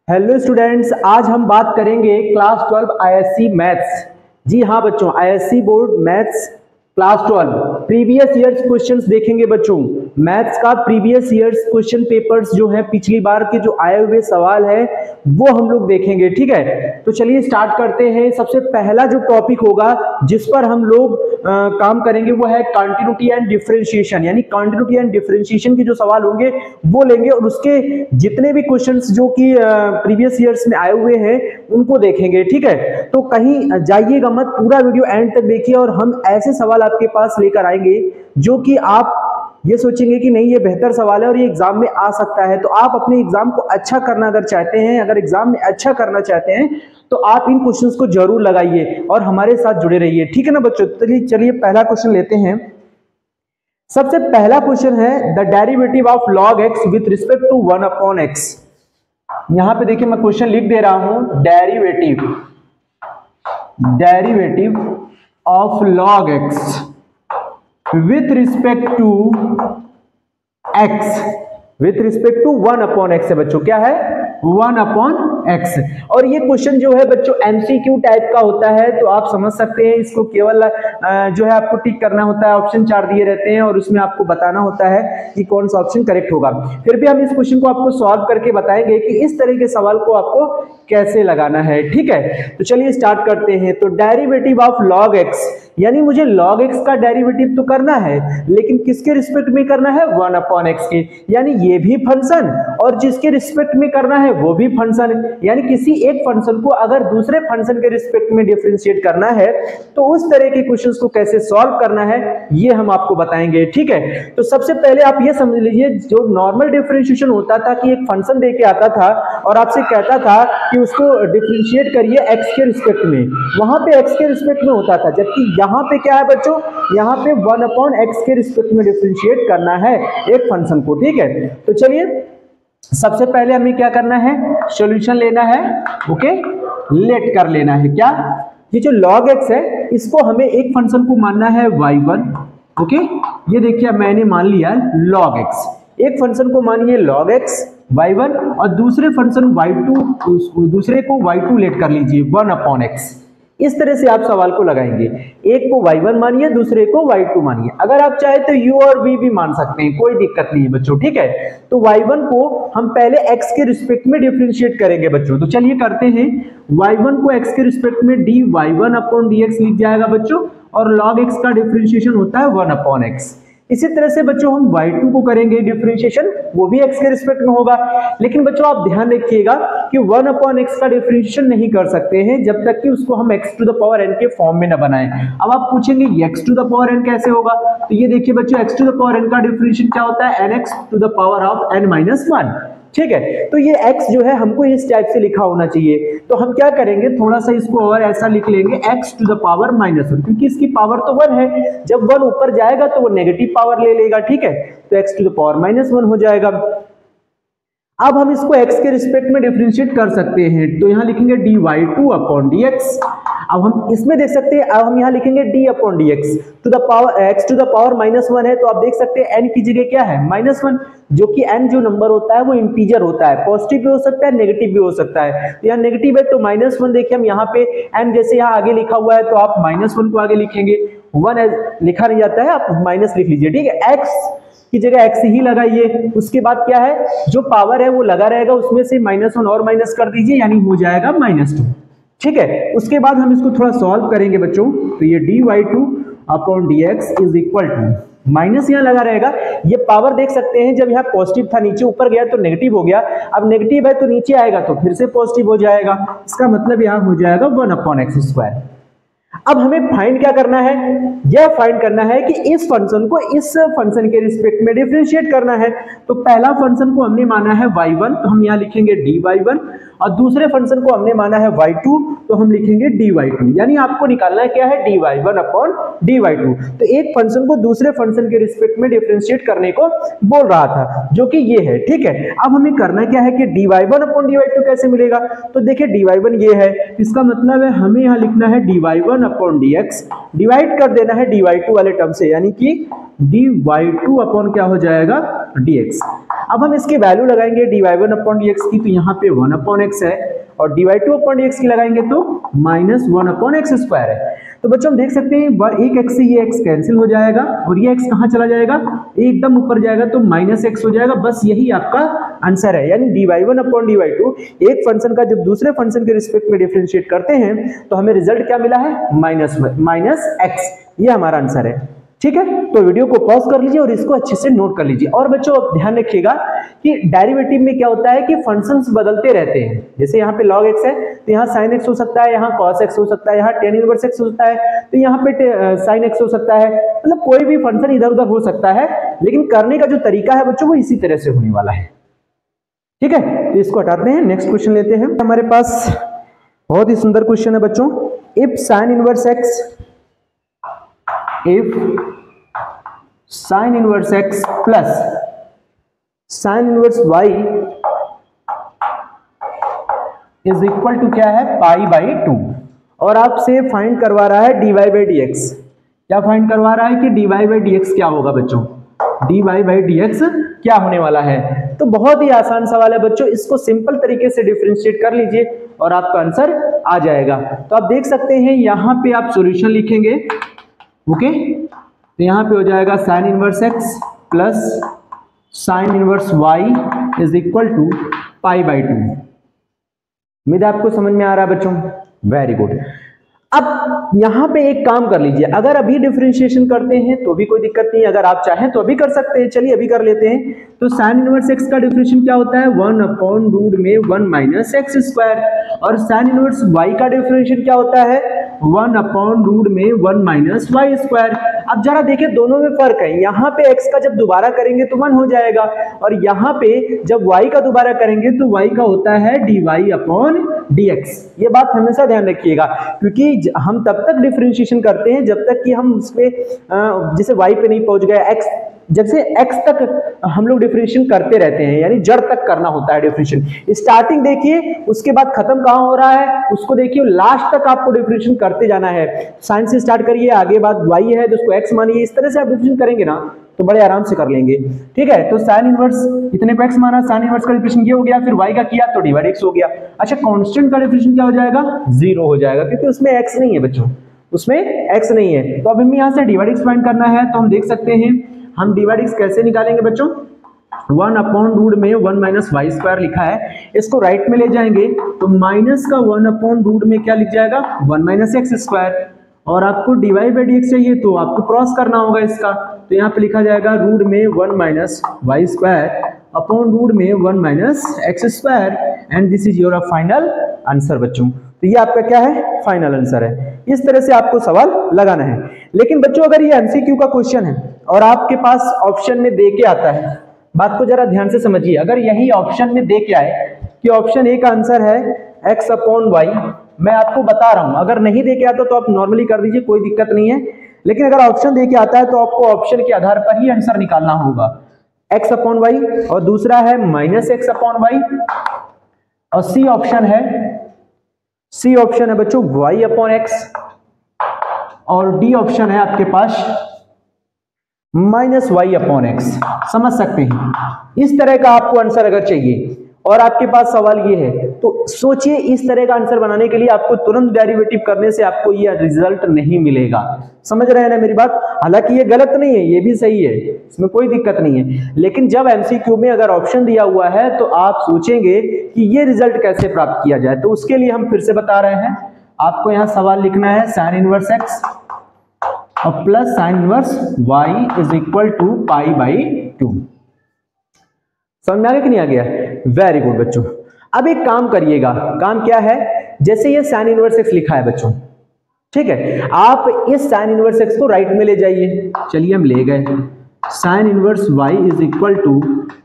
Hello students, आज हम बात करेंगे क्लास 12 आईएससी मैथ्स। जी हाँ बच्चों, ISC board maths class 12 previous years questions देखेंगे बच्चों। मैथ्स का प्रीवियस ईयर्स क्वेश्चन पेपर्स जो है, पिछली बार के जो आए हुए सवाल है वो हम लोग देखेंगे। ठीक है, तो चलिए स्टार्ट करते हैं। सबसे पहला जो टॉपिक होगा जिस पर हम लोग काम करेंगे वो है कंटिन्यूटी एंड डिफरेंशिएशन। यानी कंटिन्यूटी एंड डिफरेंशिएशन के जो सवाल होंगे वो लेंगे और उसके जितने भी क्वेश्चंस जो कि प्रीवियस ईयर्स में आए हुए हैं उनको देखेंगे। ठीक है, तो कहीं जाइएगा मत, पूरा वीडियो एंड तक देखिए और हम ऐसे सवाल आपके पास लेकर आएंगे जो कि आप ये सोचेंगे कि नहीं ये बेहतर सवाल है और ये एग्जाम में आ सकता है। तो आप अपने एग्जाम को अच्छा करना अगर चाहते हैं, अगर एग्जाम में अच्छा करना चाहते हैं तो आप इन क्वेश्चंस को जरूर लगाइए और हमारे साथ जुड़े रहिए। ठीक है ना बच्चों, चलिए पहला क्वेश्चन लेते हैं। सबसे पहला क्वेश्चन है the derivative of log x with respect to 1/x। यहां पे देखिए मैं क्वेश्चन लिख दे रहा हूं, derivative of log x with respect to x, with respect to 1/x है बच्चों। क्या है? 1/x। और ये क्वेश्चन जो है बच्चों एमसीक्यू टाइप का होता है, तो आप समझ सकते हैं इसको केवल जो है आपको टिक करना होता है। ऑप्शन 4 दिए रहते हैं और उसमें आपको बताना होता है कि कौन सा ऑप्शन करेक्ट होगा। फिर भी हम इस क्वेश्चन को आपको सॉल्व करके बताएंगे कि इस तरह के सवाल को आपको कैसे लगाना है। ठीक है, तो चलिए स्टार्ट करते हैं। तो डेरिवेटिव ऑफ log x, यानी मुझे log x का डेरिवेटिव तो करना है, लेकिन किसके रिस्पेक्ट में करना है? 1/x के। यानी ये भी फंक्शन और जिसके रिस्पेक्ट में करना है वो भी फंक्शन। यानी किसी एक फंक्शन को अगर दूसरे फंक्शन के रिस्पेक्ट में डिफरेंशिएट करना है तो उस तरह के क्वेश्चंस को कैसे सॉल्व करना है ये हम आपको बताएंगे। ठीक है, तो सबसे पहले आप ये समझ लीजिए, जो नॉर्मल डिफरेंशिएशन होता था कि एक फंक्शन देके आता था और आपसे कहता था कि उसको डिफरेंशिएट करिए x के रिस्पेक्ट में, वहां पे x के रिस्पेक्ट में होता था। जबकि यहाँ पे क्या है बच्चों, यहाँ पे 1/x के रिस्पेक्ट में डिफरेंशिएट करना है एक फंक्शन को। ठीक है, तो चलिए सबसे पहले हमें क्या करना है, सॉल्यूशन लेना है। ओके, लेट कर लेना है क्या, ये जो log x है इसको हमें एक फंक्शन को मानना है y1। ओके, ये देखिए मैंने मान लिया log x, एक फंक्शन को मानिए log x y1 और दूसरे फंक्शन y2, दूसरे को y2 लेट कर लीजिए 1/x। इस तरह से आप सवाल को लगाएंगे, एक को y1 मानिए, दूसरे को y2 मानिए। अगर आप चाहे तो u और v भी मान सकते हैं, कोई दिक्कत नहीं है बच्चों। ठीक है, तो y1 को हम पहले x के रिस्पेक्ट में डिफरेंशिएट करेंगे बच्चों। तो चलिए करते हैं, y1 को x के रिस्पेक्ट में dy1/dx लिख जाएगा बच्चों, और log x का डिफरेंशिएशन होता है 1/x। इसी तरह से बच्चों हम y2 को करेंगे डिफरेंशिएशन, वो भी x के रिस्पेक्ट में होगा। लेकिन बच्चों आप ध्यान रखिएगा कि 1/x का डिफरेंशिएशन नहीं कर सकते हैं जब तक कि उसको हम x to the power n के फॉर्म में न बनाएं। अब आप पूछेंगे x to the power n कैसे होगा, तो ये देखिए बच्चों x to the power n का डिफरेंशिएशन क्या होता है, nx to the power of n-1। ठीक है, तो ये x जो है हमको इस टाइप से लिखा होना चाहिए। तो हम क्या करेंगे, थोड़ा सा इसको और ऐसा लिख लेंगे x टू द पावर -1, क्योंकि इसकी पावर तो 1 है। जब 1 ऊपर जाएगा तो वो नेगेटिव पावर ले लेगा। ठीक है, तो x टू द पावर -1 हो जाएगा। अब हम इसको x के रिस्पेक्ट में डिफरेंशिएट कर सकते हैं, तो यहाँ लिखेंगे dy2/dx। अब हम इसमें देख सकते हैं, अब हम यहाँ लिखेंगे d/dx to the power x to the power -1 है, तो आप देख सकते हैं n की जगह क्या है -1, जो कि n जो नंबर होता है वो इंटीजर होता है, पॉजिटिव भी हो सकता है नेगेटिव भी हो सकता है। तो यहाँ नेगेटिव है तो -1 देखिए हम यहाँ पे n जैसे यहाँ आगे लिखा हुआ है तो आप -1 को आगे लिखेंगे, 1 लिखा नहीं जाता है, आप माइनस लिख लीजिए। ठीक है, x की जगह x ही लगाइए। उसके बाद क्या है, जो पावर है वो लगा रहेगा, उसमें से -1 और माइनस कर दीजिए, यानी हो जाएगा -2। ठीक है, उसके बाद हम इसको थोड़ा सॉल्व करेंगे बच्चों। तो ये dy2/dx is equal to, minus यहाँ लगा रहेगा, ये पावर देख सकते हैं जब यहाँ पॉजिटिव था नीचे ऊपर गया तो नेगेटिव हो गया, अब नेगेटिव है तो नीचे आएगा तो फिर से पॉजिटिव हो जाएगा, इसका मतलब यहाँ हो जाएगा 1/x²। अब हमें फाइंड क्या करना है, यह फाइंड करना है कि इस फंक्शन को इस फंक्शन के रिस्पेक्ट में डिफरेंशिएट करना है। तो पहला फंक्शन को हमने माना है y1, तो हम यहाँ लिखेंगे dy1, और दूसरे फंक्शन को हमने माना है y2, तो हम लिखेंगे dy2। यानी आपको निकालना है क्या है, dy1/dy2। तो एक फंक्शन को दूसरे फंक्शन के रिस्पेक्ट में डिफरेंशिएट करने को बोल रहा था, जो कि ये है। ठीक है, अब हमें करना क्या है कि dy1/dy2 कैसे मिलेगा, तो देखिए dy1 ये है, इसका मतलब है हमें यहाँ लिखना है dy1/dx, डिवाइड कर देना है dy2 वाले टर्म से, यानी कि dy2 क्या हो जाएगा, dx। अब हम इसकी वैल्यू लगाएंगे dy1/dx की, तो यहाँ पे 1/x x है और dy2/dx की लगाएंगे तो -1/x² है। तो बच्चों हम देख सकते हैं एक x से ये x कैंसिल हो जाएगा और ये x कहाँ चला जाएगा, एकदम ऊपर जाएगा तो -x हो जाएगा। बस यही आपका आंसर है। यानी dy1/dy2 एक फंक्शन का जब दूसरे फंक्शन के रिस्पेक्ट में डिफरेंशिएट करते हैं तो हमें रिजल्ट क्या मिला है, -x। ये हमारा आंसर है। ठीक है, तो वीडियो को पॉज कर लीजिए और इसको अच्छे से नोट कर लीजिए। और बच्चों ध्यान रखिएगा कि डेरिवेटिव में क्या होता है कि फंक्शंस बदलते रहते हैं। जैसे यहाँ पे log x है तो यहाँ sin x हो सकता है, यहाँ cos x हो सकता है, यहाँ tan इनवर्स x हो सकता है, तो यहाँ पे sin x हो सकता है। मतलब कोई भी फंक्शन इधर उधर हो सकता है, लेकिन करने का जो तरीका है बच्चों वो इसी तरह से होने वाला है। ठीक है, तो इसको हटाते हैं, नेक्स्ट क्वेश्चन लेते हैं। हमारे पास बहुत ही सुंदर क्वेश्चन है बच्चों। If sin inverse x plus sin inverse y is equal to क्या है, π/2 और आपसे फाइंड करवा रहा है dy/dx। क्या फाइंड करवा रहा है कि dy/dx क्या होगा बच्चों, dy/dx क्या होने वाला है। तो बहुत ही आसान सवाल है बच्चों, इसको सिंपल तरीके से डिफरेंशिएट कर लीजिए और आपका आंसर आ जाएगा। तो आप देख सकते हैं यहाँ पे आप सॉल्यूशन लिखेंगे। ओके, तो यहाँ पे हो जाएगा sin inverse x plus sin inverse y is equal to π/2। उम्मीद है आपको समझ में आ रहा है बच्चों, वेरी गुड। अब यहाँ पे एक काम कर लीजिए, अगर अभी डिफरेंशिएशन करते हैं तो भी कोई दिक्कत नहीं है, अगर आप चाहें तो अभी कर सकते हैं। चलिए अभी कर लेते हैं। तो sin इनवर्स x का डिफरेंशिएशन क्या होता है, 1/रूट में 1 - x² और sin इनवर्स y का डिफरेंशिएशन क्या होता है, 1/रूट में 1 - y²। अब जरा देखिए दोनों में फर्क है, यहाँ पे x का जब दोबारा करेंगे तो 1 हो जाएगा और यहाँ पे जब y का दोबारा करेंगे तो y का होता है dy/dx। ये बात हमेशा ध्यान रखिएगा, क्योंकि हम तब तक डिफरेंशिएशन करते हैं जब तक कि हम उसके जैसे y पे नहीं पहुंच गए, x जब से x तक हम लोग डिफरेंशिएशन करते रहते हैं, यानी जड़ तक करना होता है डिफरेंशिएशन। स्टार्टिंग देखिए, उसके बाद खत्म कहाँ हो रहा है उसको देखिए, लास्ट तक आपको डिफरेंशिएशन करते जाना है। साइन से स्टार्ट करिए, आगे बात y है तो उसको x मानिए, इस तरह से आप डिफरेंशिएशन करेंगे ना तो बड़े आराम से कर लेंगे। ठीक है, तो sin इनवर्स इतने को x माना, sin इनवर्स का डिफरेंशिएशन ये हो गया, फिर y का किया तो dy/dx हो गया। अच्छा, कांस्टेंट का डिफरेंशिएशन क्या हो जाएगा, 0 हो जाएगा, क्योंकि उसमें x नहीं है बच्चों, उसमें x नहीं है। तो अब हमें यहाँ से dy/dx फाइंड करना है, तो हम देख सकते हैं हम dy/dx कैसे निकालेंगे बच्चों, 1/रूट में 1 - y² लिखा है, इसको राइट में ले जाएंगे तो माइनस का 1/रूट में क्या लिख जाएगा, 1 - x²। और आपको dy/dx चाहिए तो आपको क्रॉस करना होगा इसका, तो यहाँ पे लिखा जाएगा रूट में 1 - y²/रूट में 1 - x² and this is your final answer बच्चों। तो ये आपका क्या है, फाइनल आंसर है। इस तरह से आपको सवाल लगाना है। लेकिन बच्चों अगर ये एमसीक्यू का क्वेश्चन है और आपके पास ऑप्शन में दे के आता है, बात को जरा ध्यान से समझिए, अगर यही ऑप्शन में दे के आए कि ऑप्शन ए का आंसर है x/y, मैं आपको बता रहा हूं, अगर नहीं दे के आता तो आप नॉर्मली कर दीजिए, कोई दिक्कत नहीं है। लेकिन अगर ऑप्शन दे के आता है तो आपको ऑप्शन के आधार पर ही आंसर निकालना होगा, x/y और दूसरा है -x/y और सी ऑप्शन है बच्चों y/x और डी ऑप्शन है आपके पास -y/x। समझ सकते हैं, इस तरह का आपको आंसर अगर चाहिए और आपके पास सवाल ये है तो सोचिए, इस तरह का आंसर बनाने के लिए आपको तुरंत डेरिवेटिव करने से आपको ये रिजल्ट नहीं मिलेगा। समझ रहे हैं ना मेरी बात, हालांकि ये गलत नहीं है, ये भी सही है, इसमें कोई दिक्कत नहीं है। लेकिन जब एमसीक्यू में अगर ऑप्शन दिया हुआ है तो आप सोचेंगे कि ये रिजल्ट कैसे प्राप्त किया जाए, तो उसके लिए हम फिर से बता रहे हैं, आपको यहाँ सवाल लिखना है sin इनवर्स x और plus sin inverse y is equal to π/2। समझ में आ गया कि नहीं आ गया, वेरी गुड बच्चों। अब एक काम करिएगा, काम क्या है, जैसे ये sin इनवर्स x लिखा है बच्चों, ठीक है, आप इस sin इनवर्स x को राइट में ले जाइए। चलिए हम ले गए, sin inverse y is equal to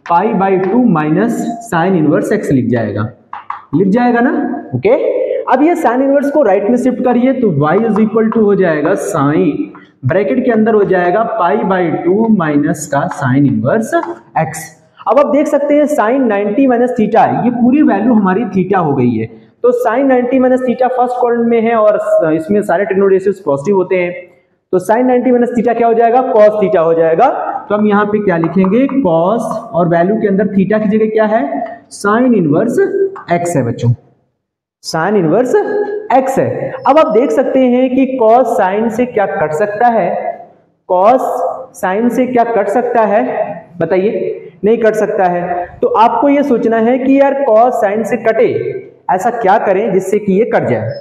π/2 minus sin inverse x लिख जाएगा ना। ओके, अब ये sin इनवर्स को राइट में शिफ्ट करिए तो y इज इक्वल टू हो जाएगा sin, ब्रैकेट के अंदर हो जाएगा π/2 माइनस का sin इनवर्स x। अब आप देख सकते हैं sin 90 माइनस थीटा, ये पूरी वैल्यू हमारी थीटा हो गई है। तो sin 90 minus theta first quadrant में है और इसमें सारे ट्रिग्नोमेट्री रेशियोज पॉजिटिव होते हैं। तो साइन 90 माइनस थीटा क्या हो जाएगा, कॉस थीटा हो जाएगा। तो हम यहाँ पे क्या लिखेंगे, कॉस, और वैल्यू के अंदर थीटा की जगह क्या है, साइन इनवर्स एक्स है बच्चों, साइन इनवर्स एक्स है। अब आप देख सकते हैं कि कॉस साइन से क्या कट सकता है, कॉस साइन से क्या कट सकता है, बताइए, नहीं कट सकता है। तो आपको यह सोचना है कि यार कॉस साइन से कटे, ऐसा क्या करें जिससे कि ये कट जाए।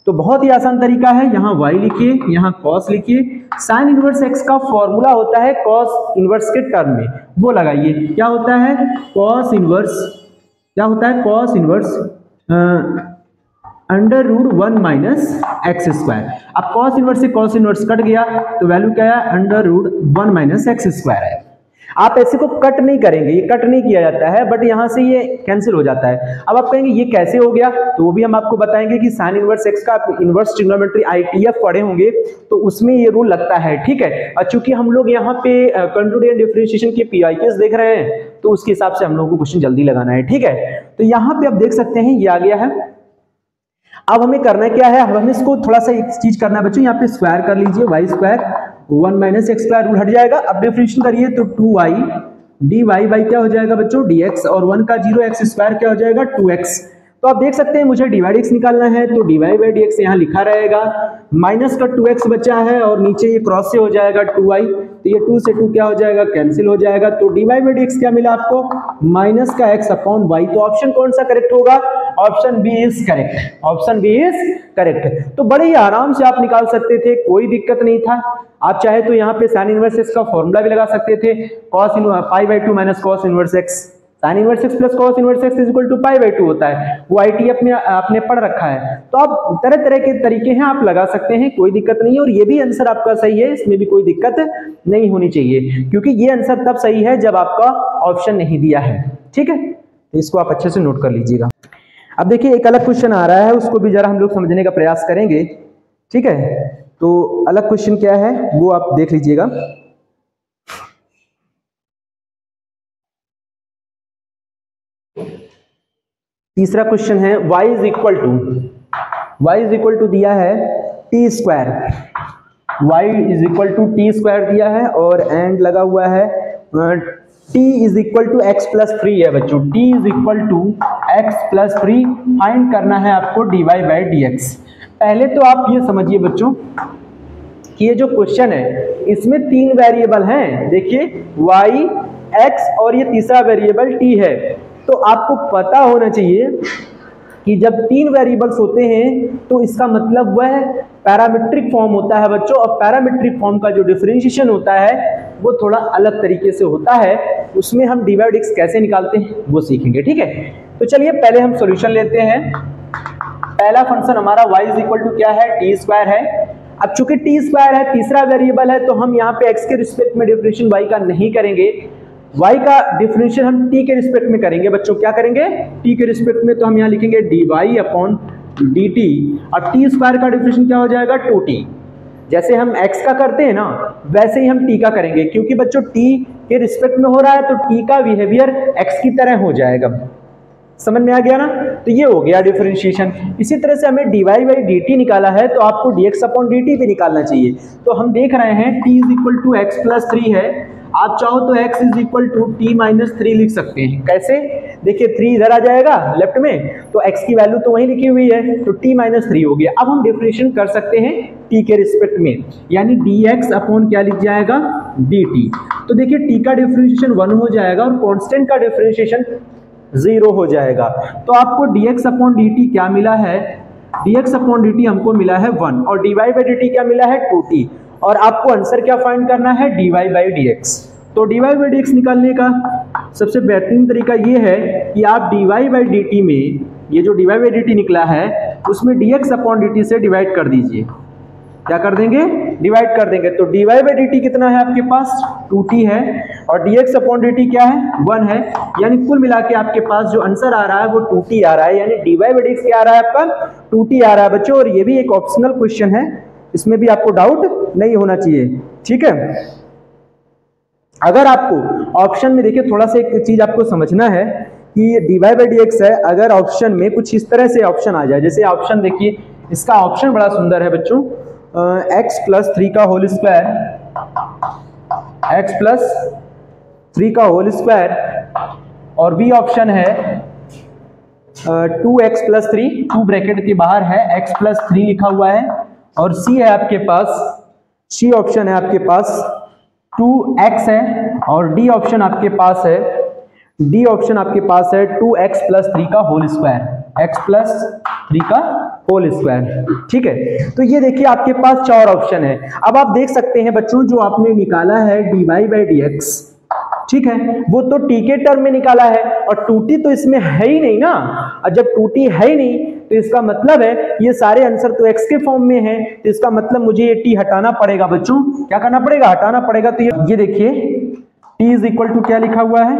तो बहुत ही आसान तरीका है, यहाँ y लिखिए, यहाँ cos लिखिए। साइन इनवर्स x का फॉर्मूला होता है cos इनवर्स के टर्म में, वो लगाइए। क्या होता है cos इनवर्स, क्या होता है cos inverse under root 1 minus x square. अब cos इनवर्स से cos इनवर्स कट गया तो वैल्यू क्या है, under root 1 minus x square है। आप ऐसे को कट नहीं करेंगे, ये कट नहीं किया जाता है, बट यहां से ये कैंसिल हो जाता है। अब आप कहेंगे ये कैसे हो गया, तो वो भी हम आपको बताएंगे कि साइन इनवर्स एक्स का आप इनवर्स ट्रिग्नोमेट्री ITF पढ़े होंगे तो उसमें ये रूल लगता है, ठीक है। और चूंकि हम लोग यहाँ पे कंटिन्यूटी डिफरेंशिएशन के PIQs देख रहे हैं तो उसके हिसाब से हम लोगों को क्वेश्चन जल्दी लगाना है, ठीक है। तो यहाँ पे आप देख सकते हैं ये आ गया है। अब हमें करना क्या है, अब हमें इसको थोड़ा सा एक चीज करना है बच्चों, यहाँ पे स्क्वायर कर लीजिए, y square 1 minus x square rule हट जाएगा। अब डिफरेंशिएशन करिए तो 2y dy बाई क्या हो जाएगा बच्चों, dx, और 1 का 0 एक्स स्क्वायर क्या हो जाएगा 2x। तो आप देख सकते हैं मुझे dy dx निकालना है तो dy बाई dx यहाँ लिखा रहेगा, माइनस का 2x बचा है और नीचे ये क्रॉस से हो जाएगा 2y, तो ये 2 से 2 क्या हो जाएगा, कैंसिल हो जाएगा। तो dy बाई dx क्या मिला आपको, माइनस का x अपॉन y। तो ऑप्शन कौन सा करेक्ट होगा, option B is correct, option B is correct. तो बड़े ही आराम से आप निकाल सकते थे, कोई दिक्कत नहीं था। आप चाहे तो यहाँ पे साइन इनवर्स एक्स का फॉर्मूला भी लगा सकते थे, cos pi by 2 minus cos inverse x, sine inverse x plus cos inverse x is equal to pi by 2 होता है, वो ITF में आपने पढ़ रखा है। तो आप तरह तरह के तरीके हैं, आप लगा सकते हैं, कोई दिक्कत नहीं है। और ये भी आंसर आपका सही है, इसमें भी कोई दिक्कत नहीं होनी चाहिए, क्योंकि ये आंसर तब सही है जब आपका ऑप्शन नहीं दिया है, ठीक है। तो इसको आप अच्छे से नोट कर लीजिएगा। अब देखिए एक अलग क्वेश्चन आ रहा है, उसको भी जरा हम लोग समझने का प्रयास करेंगे, ठीक है। तो अलग क्वेश्चन क्या है वो आप देख लीजिएगा। तीसरा क्वेश्चन है y इज इक्वल टू दिया है t square, y is equal to t square दिया है और एंड लगा हुआ है t is equal to x plus 3 है बच्चों, t is equal to x plus 3 find करना है आपको dy बाई dx। पहले तो आप ये समझिए बच्चों कि ये जो क्वेश्चन है इसमें 3 वेरिएबल हैं, देखिए y, x और ये तीसरा वेरिएबल t है। तो आपको पता होना चाहिए कि जब 3 वेरिएबल्स होते हैं तो इसका मतलब वह पैरामीट्रिक फॉर्म होता है बच्चों, और पैरामीट्रिक फॉर्म का जो डिफरेंशिएशन होता है वो थोड़ा अलग तरीके से होता है, उसमें हम dy बाई dx कैसे निकालते हैं वो सीखेंगे, ठीक है। तो चलिए पहले हम सॉल्यूशन लेते हैं। पहला फंक्शन हमारा y इज इक्वल टू क्या है, टी स्क्वायर है। अब चूंकि टी स्क्वायर है, तीसरा वेरिएबल है, तो हम यहाँ पे x के रिस्पेक्ट में डिफरेंशिएशन y का नहीं करेंगे, y का डिफरेंशिएशन हम t के रिस्पेक्ट में करेंगे बच्चों। क्या करेंगे, t के रिस्पेक्ट में, तो हम यहाँ लिखेंगे dy अपॉन dt। अब टी स्क्वायर का डिफरेंशिएशन क्या हो जाएगा 2t। जैसे हम x का करते हैं ना वैसे ही हम t का करेंगे, क्योंकि बच्चों t के रिस्पेक्ट में हो रहा है तो t का बिहेवियर x की तरह हो जाएगा। समझ में आ गया ना, तो ये हो गया डिफरेंशिएशन। इसी तरह से हमें dy बाई dt निकाला है तो आपको dx अपॉन dt भी निकालना चाहिए। तो हम देख रहे हैं t is equal to x plus 3 है, आप चाहो तो x is equal to t minus 3 लिख सकते हैं। कैसे, देखिए 3 इधर आ जाएगा लेफ्ट में, तो x की वैल्यू तो वहीं लिखी हुई है, तो t माइनस 3 हो गया। अब हम डिफरेंशिएशन कर सकते हैं t के रिस्पेक्ट में, यानी dx अपॉन क्या लिख जाएगा dt। तो देखिए t का डिफरेंशिएशन 1 हो जाएगा और कांस्टेंट का डिफरेंशिएशन 0 हो जाएगा। तो आपको dx अपॉन dt क्या मिला है, dx अपॉन dt हमको मिला है 1 और dy बाई dt क्या मिला है 2t, और आपको आंसर क्या फाइंड करना है dy बाई dx। तो dy बाई dx निकालने का सबसे बेहतरीन तरीका ये है कि आप dy बाई dt में ये जो dy बाई dt निकला है उसमें dx अपॉन dt से डिवाइड कर दीजिए। क्या कर देंगे, डिवाइड कर देंगे। तो dy बाई dt कितना है आपके पास 2t है और dx अपॉन dt क्या है 1 है, यानी कुल मिला के आपके पास जो आंसर आ रहा है वो 2t आ रहा है, यानी dy बाई dx क्या आ रहा है आपका 2t आ रहा है बच्चों। और ये भी एक ऑप्शनल क्वेश्चन है, इसमें भी आपको डाउट नहीं होना चाहिए, ठीक है। अगर आपको ऑप्शन में देखिए थोड़ा सा एक चीज आपको समझना है कि ये dy बाई dx है, अगर ऑप्शन में कुछ इस तरह से ऑप्शन आ जाए, जैसे ऑप्शन देखिए इसका ऑप्शन बड़ा सुंदर है बच्चों, एक्स प्लस 3 का होल स्क्वायर, एक्स प्लस 3 का होल स्क्वायर, और बी ऑप्शन है 2x प्लस 3, 2 ब्रैकेट के बाहर है, x प्लस 3 लिखा हुआ है, और सी है आपके पास, सी ऑप्शन है आपके पास 2x है, और डी ऑप्शन आपके पास है, डी ऑप्शन आपके पास है 2x प्लस 3 का होल स्क्वायर, x प्लस 3 का होल स्क्वायर। ठीक है, तो ये देखिए आपके पास 4 ऑप्शन है। अब आप देख सकते हैं बच्चों जो आपने निकाला है dy बाई dx, ठीक है, वो तो t के टर्म में निकाला है, और 2t तो इसमें है ही नहीं ना, और जब 2t है ही नहीं तो इसका मतलब है ये सारे आंसर तो x के फॉर्म में है, तो इसका मतलब मुझे ये t हटाना पड़ेगा बच्चों, क्या करना पड़ेगा, हटाना पड़ेगा। तो ये देखिए t इज इक्वल टू क्या लिखा हुआ है,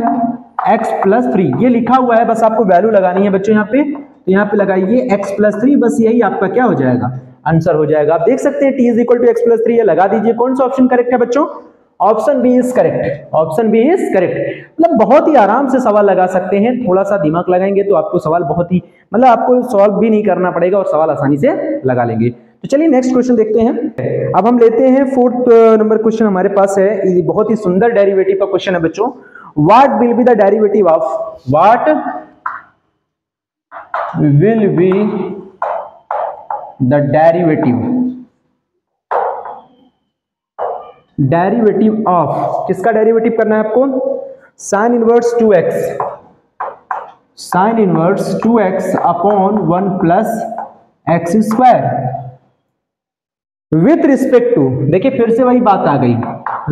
x प्लस 3, ये लिखा हुआ है, बस आपको वैल्यू लगानी है बच्चों यहाँ पे, तो यहाँ पे लगाइए x प्लस 3, बस यही आपका क्या हो जाएगा, आंसर हो जाएगा। आप देख सकते हैं t is equal to x plus 3, ये लगा दीजिए। कौन सा ऑप्शन करेक्ट है बच्चों, option B is correct, option B is correct. मतलब बहुत ही आराम से सवाल लगा सकते हैं, थोड़ा सा दिमाग लगाएंगे तो आपको सवाल बहुत ही, मतलब आपको सॉल्व भी नहीं करना पड़ेगा और सवाल आसानी से लगा लेंगे। तो चलिए नेक्स्ट क्वेश्चन देखते हैं। अब हम लेते हैं 4th नंबर क्वेश्चन हमारे पास है, ये बहुत ही सुंदर डेरिवेटिव का क्वेश्चन है बच्चों। What will be the derivative of, what will be the derivative of, किसका डेरिवेटिव करना है आपको, sine inverse 2x, sine inverse 2x upon 1 plus x square with respect to, देखिए फिर से वही बात आ गई,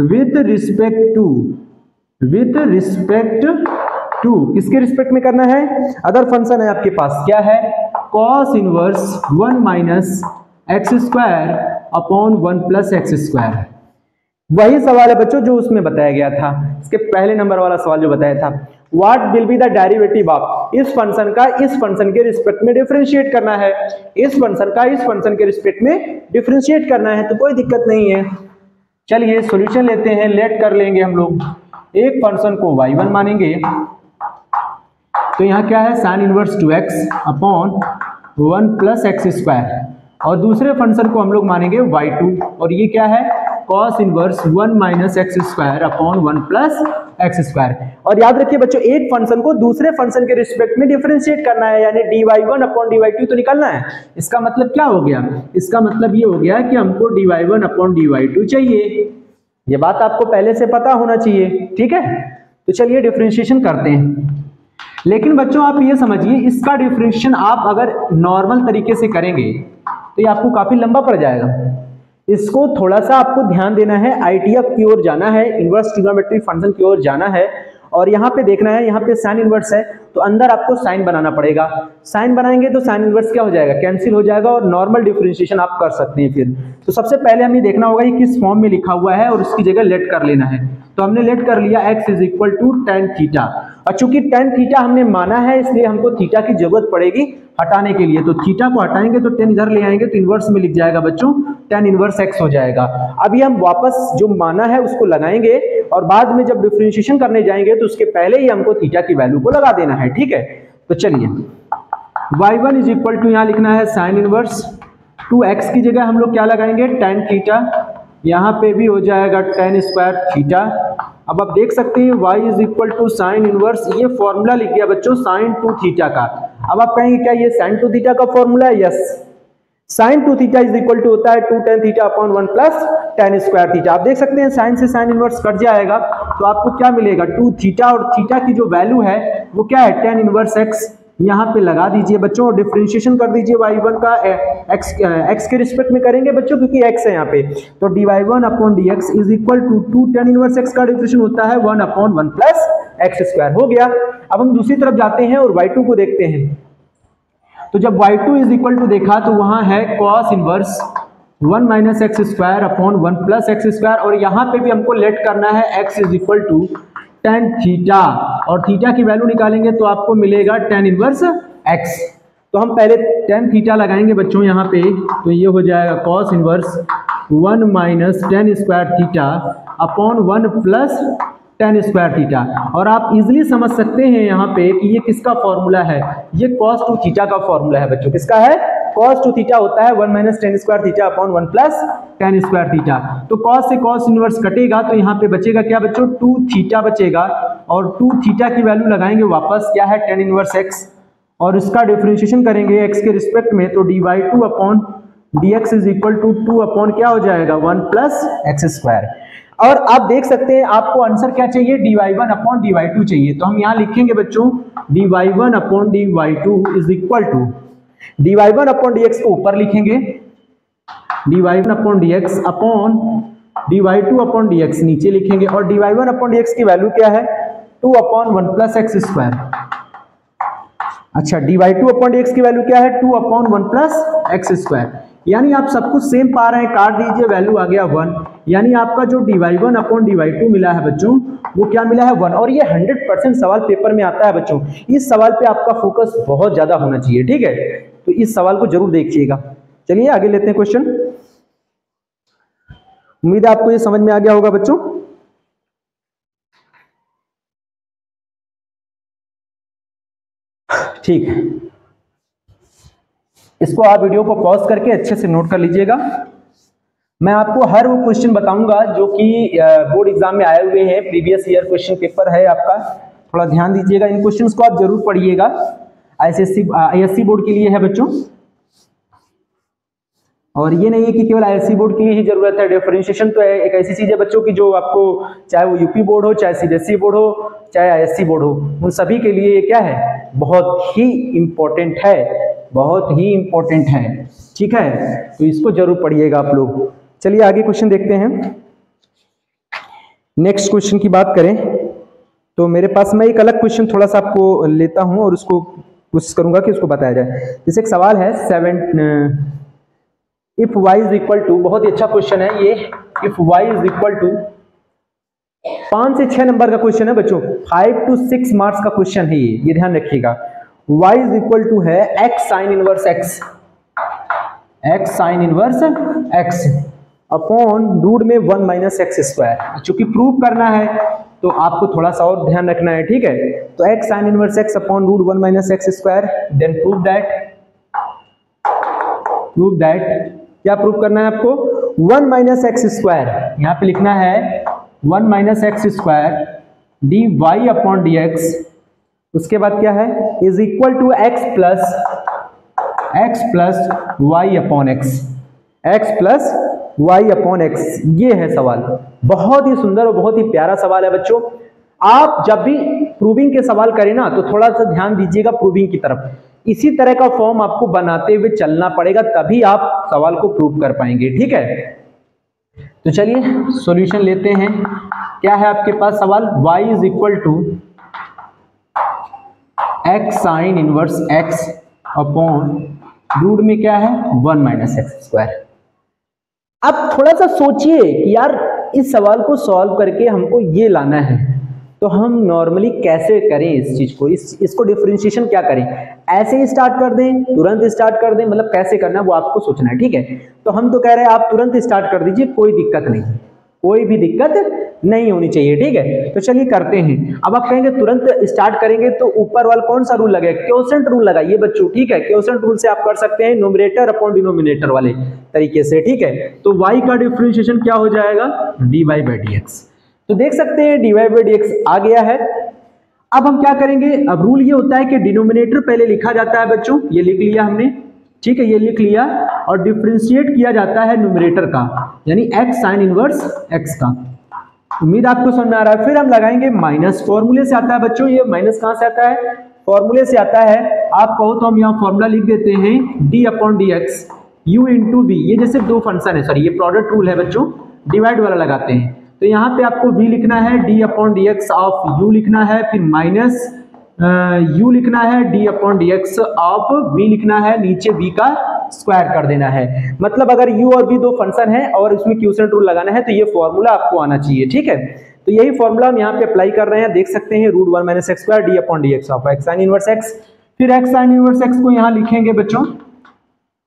विथ रिस्पेक्ट टू, किसके रिस्पेक्ट में करना है, अदर फंक्शन है आपके पास, क्या है, cos inverse 1 minus x square upon 1 plus x square. वही सवाल है बच्चों जो उसमें बताया गया था, इसके पहले नंबर वाला सवाल जो बताया था। What will be the derivative of, इस फंक्शन का इस फंक्शन के रिस्पेक्ट में डिफरेंशिएट करना है, इस फंक्शन का इस फंक्शन के रिस्पेक्ट में डिफरेंशिएट करना है, तो कोई दिक्कत नहीं है। चलिए सॉल्यूशन लेते हैं, लेट कर लेंगे हम लोग। एक फंक्शन को y1 मानेंगे, तो यहाँ क्या है, sign inverse 2x upon 1 plus x square, और दूसरे फंक्शन को हम लोग मानेंगे y2, और ये क्या है, cos inverse 1 minus x square upon 1 plus x square. और याद रखिए बच्चों, एक फंक्शन को दूसरे फंक्शन के रिस्पेक्ट में डिफरेंशिएट करना है, यानी dy1 अपॉन dy2 तो निकालना है। इसका मतलब क्या हो गया, इसका मतलब ये हो गया कि हमको dy1 अपॉन dy2 चाहिए। ये बात आपको पहले से पता होना चाहिए, ठीक है। तो चलिए डिफरेंशिएशन करते हैं। लेकिन बच्चों आप ये समझिए, इसका डिफरेंशिएशन आप अगर नॉर्मल तरीके से करेंगे तो ये आपको काफी लंबा पड़ जाएगा। इसको थोड़ा सा आपको ध्यान देना है, आईटीएफ की ओर जाना है, इनवर्स ट्रिग्नोमेट्रिक फंक्शन की ओर जाना है, और यहाँ पे देखना है, यहाँ पे साइन इनवर्स है तो अंदर आपको साइन बनाना पड़ेगा। साइन बनाएंगे तो साइन इनवर्स क्या हो जाएगा, कैंसिल हो जाएगा, और नॉर्मल डिफरेंशिएशन आप कर सकते हैं। फिर तो सबसे पहले हमें देखना होगा ये किस फॉर्म में लिखा हुआ है, और उसकी जगह लेट कर लेना है। तो हमने लेट कर लिया x is equal to tan theta, और चूंकि tan थीटा हमने माना है इसलिए हमको थीटा की जरूरत पड़ेगी हटाने के लिए। तो थीटा को हटाएंगे तो tan इधर ले आएंगे तो इनवर्स में लिख जाएगा बच्चों, tan इनवर्स x हो जाएगा। अभी हम वापस जो माना है उसको लगाएंगे, और बाद में जब डिफरेंशिएशन करने जाएंगे तो उसके पहले ही हमको थीटा की वैल्यू को लगा देना है, ठीक है। तो चलिए y1 इज इक्वल टू यहाँ लिखना है साइन इनवर्स 2x की जगह हम लोग क्या लगाएंगे, tan थीटा, यहाँ पे भी हो जाएगा tan स्क्वायर थीटा। अब आप देख सकते हैं y is equal to sine inverse, ये फॉर्मूला लिख दिया बच्चों sin 2 थीटा का। अब आप कहेंगे क्या ये sin 2 थीटा का फॉर्मूला है, yes, sin 2 theta is equal to होता है 2 tan theta upon 1 plus tan square theta. आप देख सकते हैं साइन से साइन इनवर्स कट जाएगा तो आपको क्या मिलेगा, 2 थीटा, और थीटा की जो वैल्यू है वो क्या है, tan इनवर्स x। यहाँ पे लगा दीजिए बच्चों, और डिफरेंशिएशन कर दीजिए y1 का x के रिस्पेक्ट में करेंगे बच्चों, क्योंकि x है यहाँ पे। तो dy1 upon dx is equal to 2 tan inverse x का डिफरेंशिएशन होता है 1 अपॉन 1 प्लस एक्स स्क्वायर, हो गया। अब हम दूसरी तरफ जाते हैं और y2 को देखते हैं। तो जब y2 इज इक्वल टू देखा तो वहां है cos inverse 1 minus x square upon 1 plus x square, और यहाँ पे भी हमको लेट करना है x is equal to tan theta, और थीटा की वैल्यू निकालेंगे तो आपको मिलेगा tan इनवर्स x। तो हम पहले tan थीटा लगाएंगे बच्चों यहाँ पे, तो ये हो जाएगा cos inverse 1 minus tan square theta upon 1 plus tan square theta. और आप इजीली समझ सकते हैं यहाँ पे कि ये किसका फॉर्मूला है, ये cos 2 थीटा का फॉर्मूला है बच्चों, किसका है, cos 2 थीटा होता है 1 minus tan square theta upon 1 plus tan square theta. तो cos से cos इनवर्स कटेगा तो यहाँ पे बचेगा क्या बच्चों, 2 थीटा बचेगा, और 2 थीटा की वैल्यू लगाएंगे वापस क्या है tan इनवर्स x, और इसका डिफरेंशिएशन करेंगे x के रिस्पेक्ट में, तो dy2 upon dx is equal to 2 upon क्या हो जाएगा 1 प्लस एक्स स्क्वायर। और आप देख सकते हैं आपको आंसर क्या चाहिए, dy1 अपॉन dy2 चाहिए, तो हम यहाँ लिखेंगे बच्चों dy1 upon dy2 is equal to dy1 upon dx को ऊपर लिखेंगे, dy1 upon dx upon dy2 upon dx नीचे लिखेंगे, और dy1 अपॉन dx की वैल्यू क्या है 2 अपॉन 1 प्लस एक्स स्क्वायर। अच्छा dy2 अपॉन dx की वैल्यू क्या है 2 अपॉन 1 प्लस एक्स स्क्वायर, यानी आप सब कुछ सेम पा रहे हैं, काट दीजिए वैल्यू आ गया 1, यानी आपका जो dy1 अपॉन dy2 मिला है बच्चों वो क्या मिला है 1। और ये 100% सवाल पेपर में आता है बच्चों, इस सवाल पे आपका फोकस बहुत ज्यादा होना चाहिए, ठीक है, तो इस सवाल को जरूर देखिएगा। चलिए आगे लेते हैं क्वेश्चन। उम्मीद है आपको ये समझ में आ गया होगा बच्चों। ठीक है, इसको आप वीडियो को पॉज करके अच्छे से नोट कर लीजिएगा। मैं आपको हर वो क्वेश्चन बताऊंगा जो कि बोर्ड एग्जाम में आए हुए हैं, प्रीवियस ईयर क्वेश्चन पेपर है आपका, थोड़ा ध्यान दीजिएगा, इन क्वेश्चंस को आप जरूर पढ़िएगा, आईएससी बोर्ड के लिए है बच्चों। और ये नहीं है कि केवल आईएससी बोर्ड की ही जरूरत है, डिफरेंशिएशन तो एक ऐसी चीज है बच्चों की जो आपको चाहे वो यूपी बोर्ड हो, चाहे सीबीएसई बोर्ड हो, चाहे आईएससी बोर्ड हो, उन सभी के लिए ये क्या है बहुत ही इंपॉर्टेंट है, बहुत ही इंपॉर्टेंट है, ठीक है, तो इसको जरूर पढ़िएगा आप लोग। चलिए आगे क्वेश्चन देखते हैं। नेक्स्ट क्वेश्चन की बात करें तो मेरे पास मैं एक अलग क्वेश्चन थोड़ा सा आपको लेता हूं और उसको कोशिश करूंगा कि उसको बताया जाए। जैसे एक सवाल है 7 if y is equal to, बहुत ही अच्छा क्वेश्चन है ये, if y is equal to 5 से 6 नंबर का क्वेश्चन है बच्चों, 5 to 6 मार्क्स का क्वेश्चन है ये ध्यान रखिएगा। y इज इक्वल टू है x sine inverse x, x sine inverse x upon root में 1 माइनस एक्स स्क्वायर। चूंकि प्रूव करना है तो आपको थोड़ा सा और ध्यान रखना है, ठीक है, तो x sine inverse x upon root 1 minus x square, then prove that क्या प्रूव करना है आपको 1 माइनस एक्स स्क्वायर, यहाँ पे लिखना है 1 minus x square d y upon d x, उसके बाद क्या है is equal to x plus y upon x, x plus y upon x. ये है सवाल, बहुत ही सुंदर और बहुत ही प्यारा सवाल है बच्चों। आप जब भी प्रूविंग के सवाल करें ना तो थोड़ा सा ध्यान दीजिएगा प्रूविंग की तरफ, इसी तरह का फॉर्म आपको बनाते हुए चलना पड़ेगा, तभी आप सवाल को प्रूव कर पाएंगे, ठीक है। तो चलिए सॉल्यूशन लेते हैं। क्या है आपके पास सवाल, y is equal to x sine inverse x upon root में क्या है 1 माइनस एक्स स्क्वायर। अब थोड़ा सा सोचिए कि यार इस सवाल को सॉल्व करके हमको ये लाना है, तो हम नॉर्मली कैसे करें इस चीज को, इसको डिफरेंशिएशन क्या करें, ऐसे ही स्टार्ट कर दें, तुरंत स्टार्ट कर दें, मतलब कैसे करना है वो आपको सोचना है, ठीक है। तो हम तो कह रहे हैं आप तुरंत स्टार्ट कर दीजिए, कोई दिक्कत नहीं, कोई भी दिक्कत नहीं होनी चाहिए, ठीक है। तो चलिए करते हैं। अब आप कहेंगे तुरंत स्टार्ट करेंगे तो ऊपर वाला कौन सा रूल लगेगा, क्वोशेंट रूल लगाइए बच्चों, ठीक है। क्वोशेंट रूल से आप कर सकते हैं न्यूमरेटर अपॉन डिनोमिनेटर वाले तरीके से, ठीक है। तो y का डिफरेंशिएशन क्या हो जाएगा dy बाई dx, तो देख सकते हैं dy बाई dx आ गया है। अब हम क्या करेंगे, अब रूल ये होता है कि डिनोमिनेटर पहले लिखा जाता है बच्चों, ये लिख लिया हमने, ठीक है, ये लिख लिया, और डिफरेंशिएट किया जाता है न्यूमरेटर का, यानी x साइन इनवर्स x का। उम्मीद आपको समझ में आ रहा है। फिर हम लगाएंगे माइनस, फॉर्मूले से आता है बच्चों, ये माइनस कहां से आता है, फॉर्मूले से आता है। आप कहो तो हम यहाँ फॉर्मूला लिख देते हैं d upon d x u into v, ये जैसे दो फंक्शन है, सॉरी ये प्रोडक्ट रूल है बच्चों, डिवाइड वाला लगाते हैं, तो यहाँ पे आपको v लिखना है, d upon d x of u लिखना है, फिर माइनस u लिखना है, d upon d x of v लिखना है, नीचे v का स्क्वायर कर देना है। मतलब अगर u और v दो फंक्शन है और इसमें क्वोशेंट रूल लगाना है तो ये फॉर्मूला आपको आना चाहिए, ठीक है। तो यही फॉर्मूला हम यहाँ पे अप्लाई कर रहे हैं, देख सकते हैं root 1 minus x square d upon d x of x sine inverse x. फिर एक्स साइन इनवर्स एक्स को यहाँ लिखेंगे बच्चों,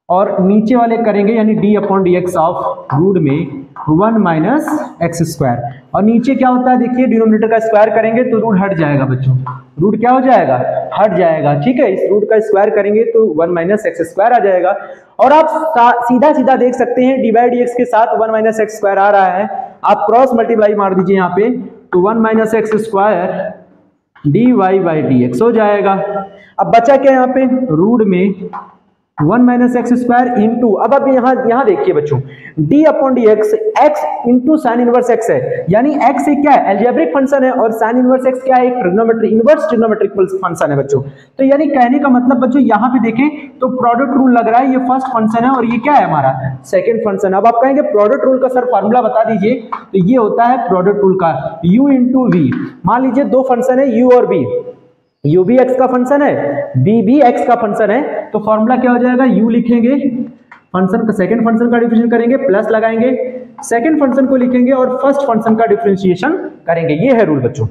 और नीचे वाले करेंगे यानी d upon d x of root में 1 माइनस एक्स स्क्वायर, और नीचे क्या होता है देखिए डिनोमिनेटर का स्क्वायर करेंगे तो रूट हट जाएगा बच्चों, रूट क्या हो जाएगा, हट जाएगा। ठीक है, इस रूट का स्क्वायर करेंगे तो 1 माइनस एक्स स्क्वायर आ जाएगा। और आप सीधा सीधा देख सकते हैं डी बाई डी एक्स के साथ 1 माइनस एक्स स्क्वायर आ रहा है, आप क्रॉस मल्टीप्लाई मार दीजिए यहाँ पे, तो 1 minus x square d y by d x हो जाएगा। अब बचा क्या यहाँ पे, रूट में 1 माइनस एक्स स्क्वायर इंटू, अब यहाँ देखिए बच्चों d upon d x, x into sine inverse x है, यानी x एक क्या है, एल्जेब्रिक फंक्शन है, और साइन इनवर्स x क्या है, एक ट्रिग्नोमेट्री इनवर्स ट्रिग्नोमेट्रिक फंक्शन है बच्चों। तो यानी कहने का मतलब बच्चों यहाँ पे देखें तो प्रोडक्ट रूल लग रहा है, ये फर्स्ट फंक्शन है और ये क्या है हमारा सेकंड फंक्शन। अब आप कहेंगे प्रोडक्ट रूल का सर फार्मूला बता दीजिए, तो ये होता है प्रोडक्ट रूल का u इंटू वी। मान लीजिए दो फंक्शन है u और v, u भी x का फंक्शन है, v भी x का फंक्शन है, तो फॉर्मूला क्या हो जाएगा, u लिखेंगे, फंक्शन का सेकंड फंक्शन का डिफरेंशिएशन करेंगे, प्लस लगाएंगे, सेकंड फंक्शन को लिखेंगे और फर्स्ट फंक्शन का डिफरेंशिएशन करेंगे। ये है रूल बच्चों।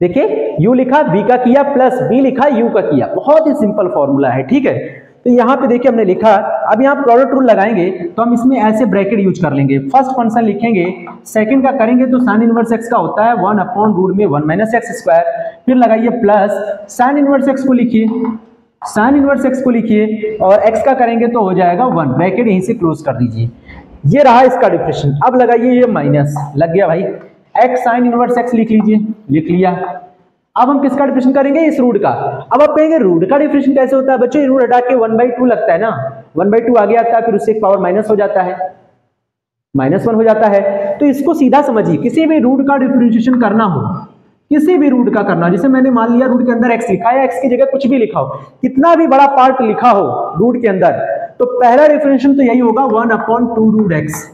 देखिए u लिखा v का किया, प्लस v लिखा u का किया, बहुत ही सिंपल फॉर्मूला है। ठीक है, तो यहाँ पे देखिए हमने लिखा, अब यहाँ प्रोडक्ट रूल लगाएंगे तो हम इसमें ऐसे ब्रैकेट यूज कर लेंगे, फर्स्ट फंक्शन लिखेंगे, सेकंड का करेंगे तो साइन इनवर्स एक्स का होता है 1 अपॉन रूट में 1 माइनस एक्स स्क्वायर, फिर लगाइए प्लस साइन इनवर्स एक्स को लिखिए, साइन इनवर्स एक्स को लिखिए, और एक्स का करेंगे तो हो जाएगा 1, ब्रैकेट यहीं से क्लोज कर दीजिए। ये रहा इसका डिफरेंशिएशन। अब लगाइए ये माइनस, लग गया भाई, एक्स साइन इनवर्स एक्स लिख लीजिए, लिख लिया। अब हम किसका डिफरेंशिएशन करेंगे, इस रूट का। अब आप कहेंगे रूट का डिफरेंशिएशन कैसे होता है बच्चों, ये रूट हटा के 1/2 लगता है ना, 1/2 आगे आता है, फिर उससे एक पावर माइनस हो जाता है, -1 हो जाता है। तो इसको सीधा समझिए, किसी भी रूट का डिफरेंशिएशन करना हो, किसी भी रूट का करना, जैसे मैंने मान लिया रूट के अंदर x लिखा है, x की जगह कुछ भी लिखा हो, कितना भी बड़ा पार्ट लिखा हो रूट के अंदर, तो पहला डिफरेंशिएशन तो यही होगा 1/2 रूट x।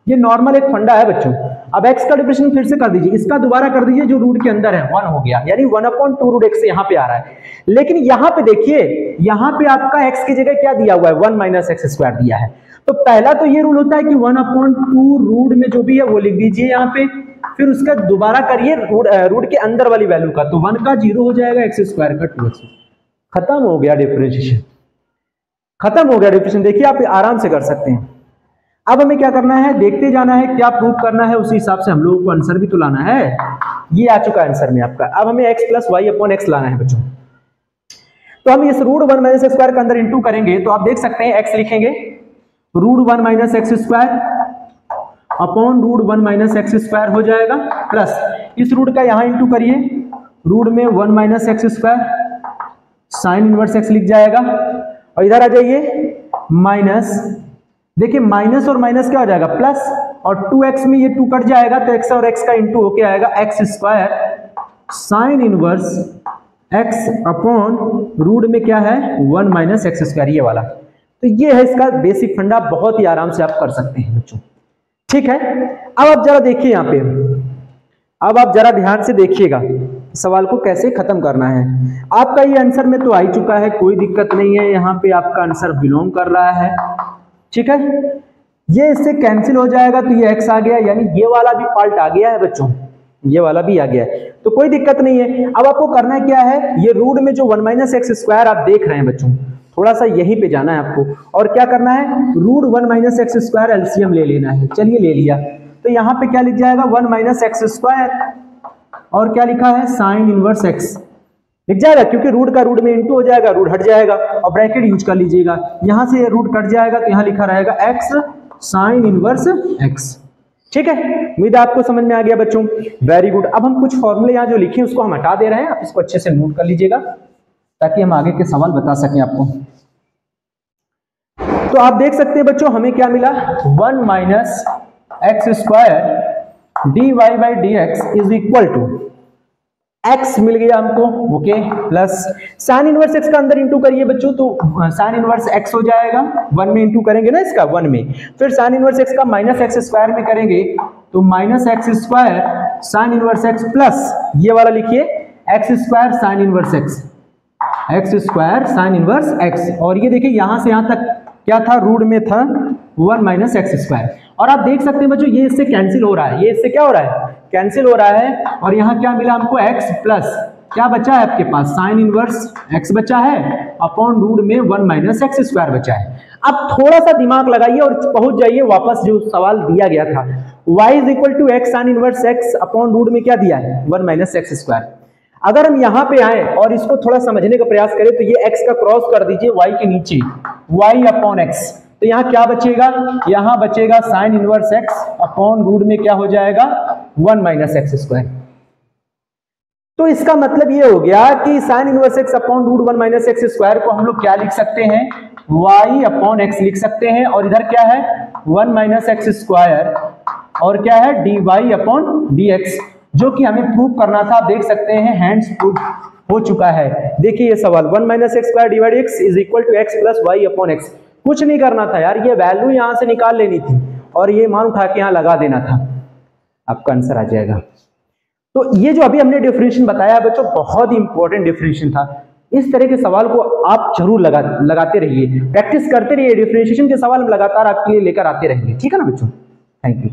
ये नॉर्मल एक फंडा है बच्चों। अब x का डिफरेंशिएशन फिर से कर दीजिए, इसका दोबारा कर दीजिए, जो रूट के अंदर है 1 हो गया, यानी 1/2 रूट x यहाँ पे आ रहा है। लेकिन यहाँ पे देखिए, यहाँ पे आपका x की जगह क्या दिया हुआ है, 1 माइनस एक्स स्क्वायर दिया है। तो पहला तो ये रूल होता है कि 1/2 रूट में जो भी है वो लिख दीजिए यहाँ पे, फिर उसका दोबारा करिए रूट के अंदर वाली वैल्यू का, तो 1 का 0 हो जाएगा, एक्स स्क्वायर का 2x। खत्म हो गया डिफरेंशिएशन, खत्म हो गया डिफरेंशिएशन। देखिए आप आराम से कर सकते हैं। अब हमें क्या करना है, देखते जाना है, क्या प्रूव करना है, उसी हिसाब से हम लोगों को आंसर भी तो लाना है। ये आ चुका है आंसर में आपका। अब हमें x plus y upon x लाना है बच्चों। तो हम इस रूट 1 माइनस एक्स स्क्वायर के अंदर इंटू करेंगे, तो आप देख सकते हैं x लिखेंगे root 1 minus x square upon root 1 minus x square हो जाएगा, प्लस इस रूट का यहां इंटू करिए, रूट में 1 minus x square sine inverse x लिख जाएगा, और इधर आ जाइए माइनस, देखिए माइनस और माइनस क्या हो जाएगा प्लस, और 2x में ये 2 कट जाएगा तो x और x का इंटू होके आएगा x square sine inverse x upon root में क्या है 1 माइनस एक्स स्क्वायर, ये वाला। तो ये है इसका बेसिक फंडा, बहुत ही आराम से आप कर सकते हैं बच्चों। ठीक है, अब आप जरा देखिए यहाँ पे, अब आप जरा ध्यान से देखिएगा सवाल को कैसे खत्म करना है। आपका ये आंसर में तो आ ही चुका है, कोई दिक्कत नहीं है, यहाँ पे आपका आंसर बिलोंग कर रहा है। ठीक है, ये इससे कैंसिल हो जाएगा, तो ये x आ गया, यानी ये वाला भी पार्ट आ गया है बच्चों, ये वाला भी आ गया है, तो कोई दिक्कत नहीं है। अब आपको करना क्या है, ये रूट में जो 1 माइनस एक्स स्क्वायर आप देख रहे हैं बच्चों, थोड़ा सा यहीं पे जाना है आपको, और क्या करना है, root 1 minus x square LCM ले लेना है। चलिए ले लिया, तो यहाँ पे क्या लिख जाएगा 1 माइनस एक्स स्क्वायर, और क्या लिखा है साइन इनवर्स एक्स लिख जाएगा, क्योंकि रूट का रूट में इंटू हो जाएगा, रूट हट जाएगा, और ब्रैकेट यूज कर लीजिएगा, यहां से रूट कट जाएगा तो यहाँ लिखा रहेगा एक्स साइन इनवर्स एक्स। ठीक है, उम्मीद है आपको समझ में आ गया बच्चों, वेरी गुड। अब हम कुछ फॉर्मूले यहाँ जो लिखे उसको हम हटा दे रहे हैं, आप इसको अच्छे से नोट कर लीजिएगा ताकि हम आगे के सवाल बता सकें आपको। तो आप देख सकते हैं बच्चों, हमें क्या मिला, 1 minus x square d y by d x is equal to x मिल गया हमको, okay, plus sine inverse x का अंदर इंटू करिए बच्चों, तो साइन इनवर्स x हो जाएगा, 1 में इंटू करेंगे ना इसका 1 में, फिर साइन इनवर्स x का माइनस एक्स स्क्वायर में करेंगे तो minus x square sine inverse x plus ये वाला लिखिए x square sine inverse x, x square sine inverse x। और ये देखिए यहां से यहां तक क्या था, रूट में था 1 माइनस एक्स स्क्वायर, और आप देख सकते हैं बच्चों ये इससे कैंसिल हो रहा है, ये इससे क्या हो रहा है, कैंसिल हो रहा है, और यहाँ क्या मिला हमको x प्लस क्या बचा है आपके पास, साइन इनवर्स x बचा है अपॉन रूट में 1 माइनस एक्स स्क्वायर बचा है। अब थोड़ा सा दिमाग लगाइए और पहुंच जाइए वापस जो सवाल दिया गया था, y is equal to x sine inverse x upon root में क्या दिया है 1 माइनस एक्स स्क्वायर। अगर हम यहाँ पे आए और इसको थोड़ा समझने का प्रयास करें तो ये x का क्रॉस कर दीजिए y के नीचे, y अपॉन x, तो यहाँ क्या बचेगा, यहाँ बचेगा sine inverse x upon root में क्या हो जाएगा 1 माइनस एक्स स्क्वायर। तो इसका मतलब ये हो गया कि sine inverse x upon root 1 minus x square को हम लोग क्या लिख सकते हैं, y अपॉन x लिख सकते हैं, और इधर क्या है 1 माइनस एक्स स्क्वायर और क्या है dy अपॉन dx, जो कि हमें प्रूव करना था। आप देख सकते हैं हैंड्स प्रूव हो चुका है। देखिए ये सवाल 1 minus x square divide x is equal to x plus y upon x, कुछ नहीं करना था यार, ये वैल्यू यहां से निकाल लेनी थी और ये मान उठा के यहां लगा देना था, आपका आंसर आ जाएगा। तो ये जो अभी हमने डिफरेंशिएशन बताया बच्चों बहुत ही इंपॉर्टेंट डिफरेंशिएशन था। इस तरह के सवाल को आप जरूर लगाते रहिए, प्रैक्टिस करते रहिए, डिफरेंशिएशन के सवाल हम लगातार आपके लिए लेकर आते रहेंगे, ठीक है ना बच्चों। Thank you.